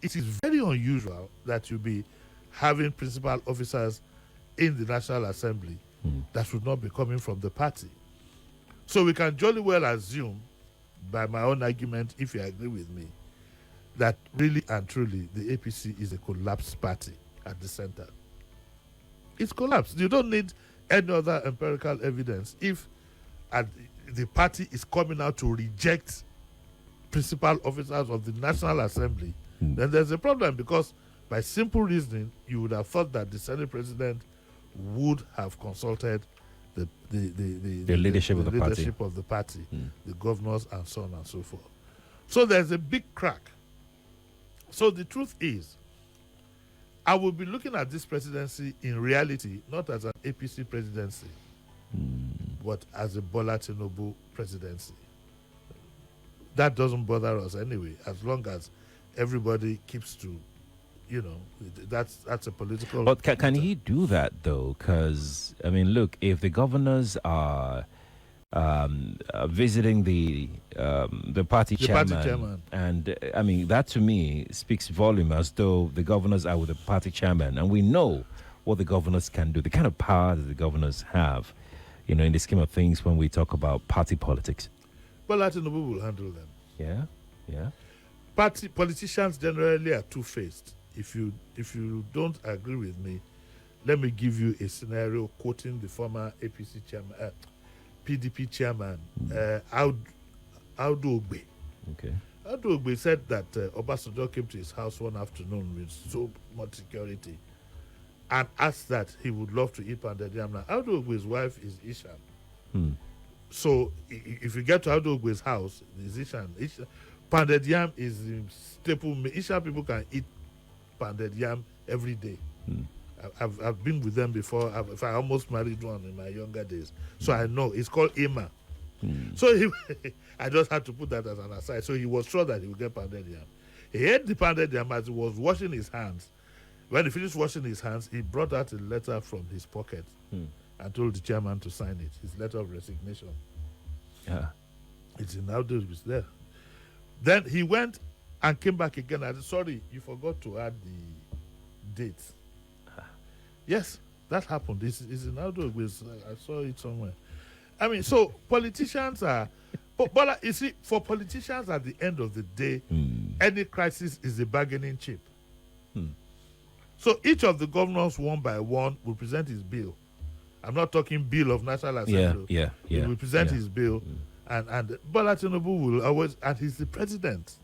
it is very unusual that you be having principal officers in the National Assembly that should not be coming from the party. So we can jolly well assume, by my own argument, if you agree with me, that really and truly the APC is a collapsed party at the center. It's collapsed. You don't need any other empirical evidence. If the party is coming out to reject principal officers of the National Assembly, then there's a problem, because by simple reasoning, you would have thought that the Senate president would have consulted the leadership of the party, the governors, and so on and so forth. So there's a big crack. So the truth is, I will be looking at this presidency in reality not as an APC presidency, but as a Bola Tinubu presidency. That doesn't bother us anyway, as long as everybody keeps to, that's a political. But can he do that though? Because I mean, look, if the governors are visiting the party chairman, and I mean that to me speaks volume, as though the governors are with the party chairman, and we know what the governors can do, the kind of power that the governors have, in the scheme of things when we talk about party politics. Well, Tinubu will handle them. Yeah. Politicians generally are two-faced. If you don't agree with me, let me give you a scenario quoting the former APC chairman, PDP chairman, Audu Ogbe. Okay. Audu Ogbe said that Obasanjo came to his house one afternoon with so much security and asked that he would love to eat pounded yam. Now, Audu Ogbe's wife is Ishan. So if you get to Audu Ogbe's house, it's Ishan. Pounded yam is the staple. Ishan people can eat pounded yam every day. I've been with them before. I almost married one in my younger days, so I know. It's called Ima. So I just had to put that as an aside. So he was sure that he would get pounded yam. He ate the pounded yam as he was washing his hands. When he finished washing his hands, he brought out a letter from his pocket and told the chairman to sign it. His letter of resignation. Yeah, it's in Audu. It's there. Then he went and came back again. I said, sorry, you forgot to add the date. Yes, that happened. It's in Audu. I saw it somewhere. I mean, so politicians are... But you see, for politicians at the end of the day, any crisis is a bargaining chip. So each of the governors, one by one, will present his bill. I'm not talking bill of National Assembly. Yeah. He will present his bill. And Bola Tinubu will always... And he's the president.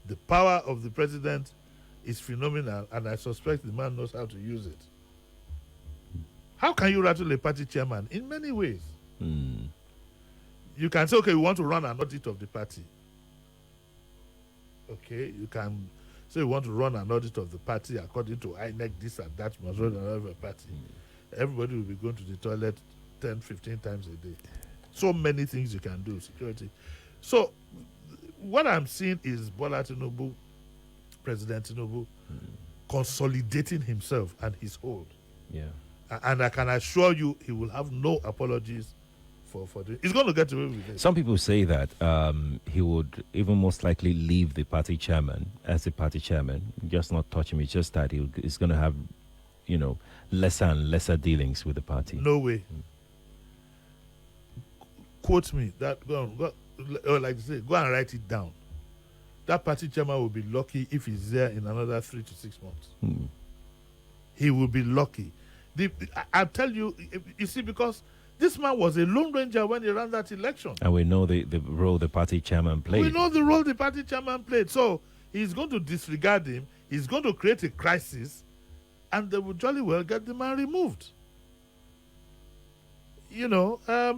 The power of the president is phenomenal, and I suspect the man knows how to use it. How can you rattle a party chairman? In many ways. You can say, okay, we want to run an audit of the party. Okay, you can say we want to run an audit of the party according to INEC, this and that, must run another party. Everybody will be going to the toilet 10, 15 times a day. So many things you can do, security. So what I'm seeing is Bola Tinubu, President Tinubu, consolidating himself and his hold. Yeah. And I can assure you he will have no apologies for this. He's going to get away with it. Some people say that he would even most likely leave the party chairman as the party chairman, just not touch him. It's just that he's going to have, lesser and lesser dealings with the party. No way. Quote me. Like you say, go and write it down. That party chairman will be lucky if he's there in another 3 to 6 months. He will be lucky. I tell you, you see, because this man was a lone ranger when he ran that election. And we know the role the party chairman played. We know the role the party chairman played. So he's going to disregard him. He's going to create a crisis, and they will jolly well get the man removed.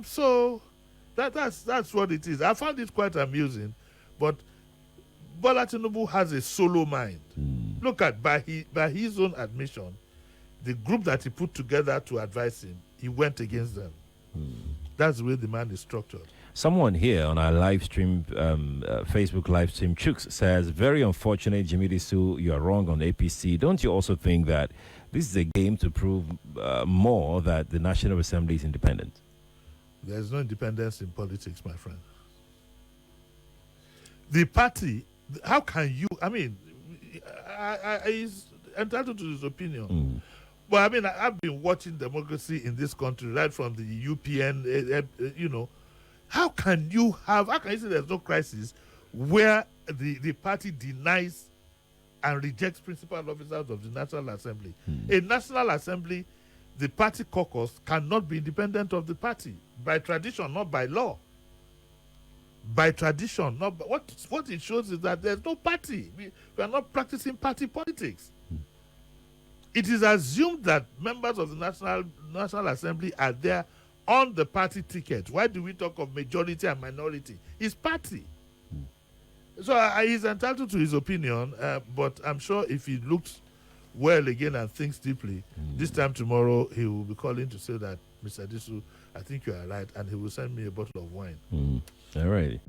So that's what it is. I found it quite amusing, but Bola Tinubu has a solo mind. Look at, by his own admission, the group that he put together to advise him, he went against them. That's the way the man is structured. Someone here on our live stream, Facebook live stream, Chooks says, very unfortunate, Jimi Disu, you are wrong on APC. Don't you also think that this is a game to prove more that the National Assembly is independent? There's no independence in politics, my friend. The party, how can you, he's entitled to his opinion. But I mean, I've been watching democracy in this country right from the UPN. How can you say there's no crisis where the party denies and rejects principal officers of the National Assembly? A National Assembly, the party caucus cannot be independent of the party by tradition, not by law. By tradition, not by, what it shows is that there's no party. We are not practicing party politics. It is assumed that members of the National Assembly are there on the party ticket. Why do we talk of majority and minority? It's party. So he's entitled to his opinion, but I'm sure if he looks well again and thinks deeply, this time tomorrow he will be calling to say that, Mr. Disu, I think you are right, and he will send me a bottle of wine. All right.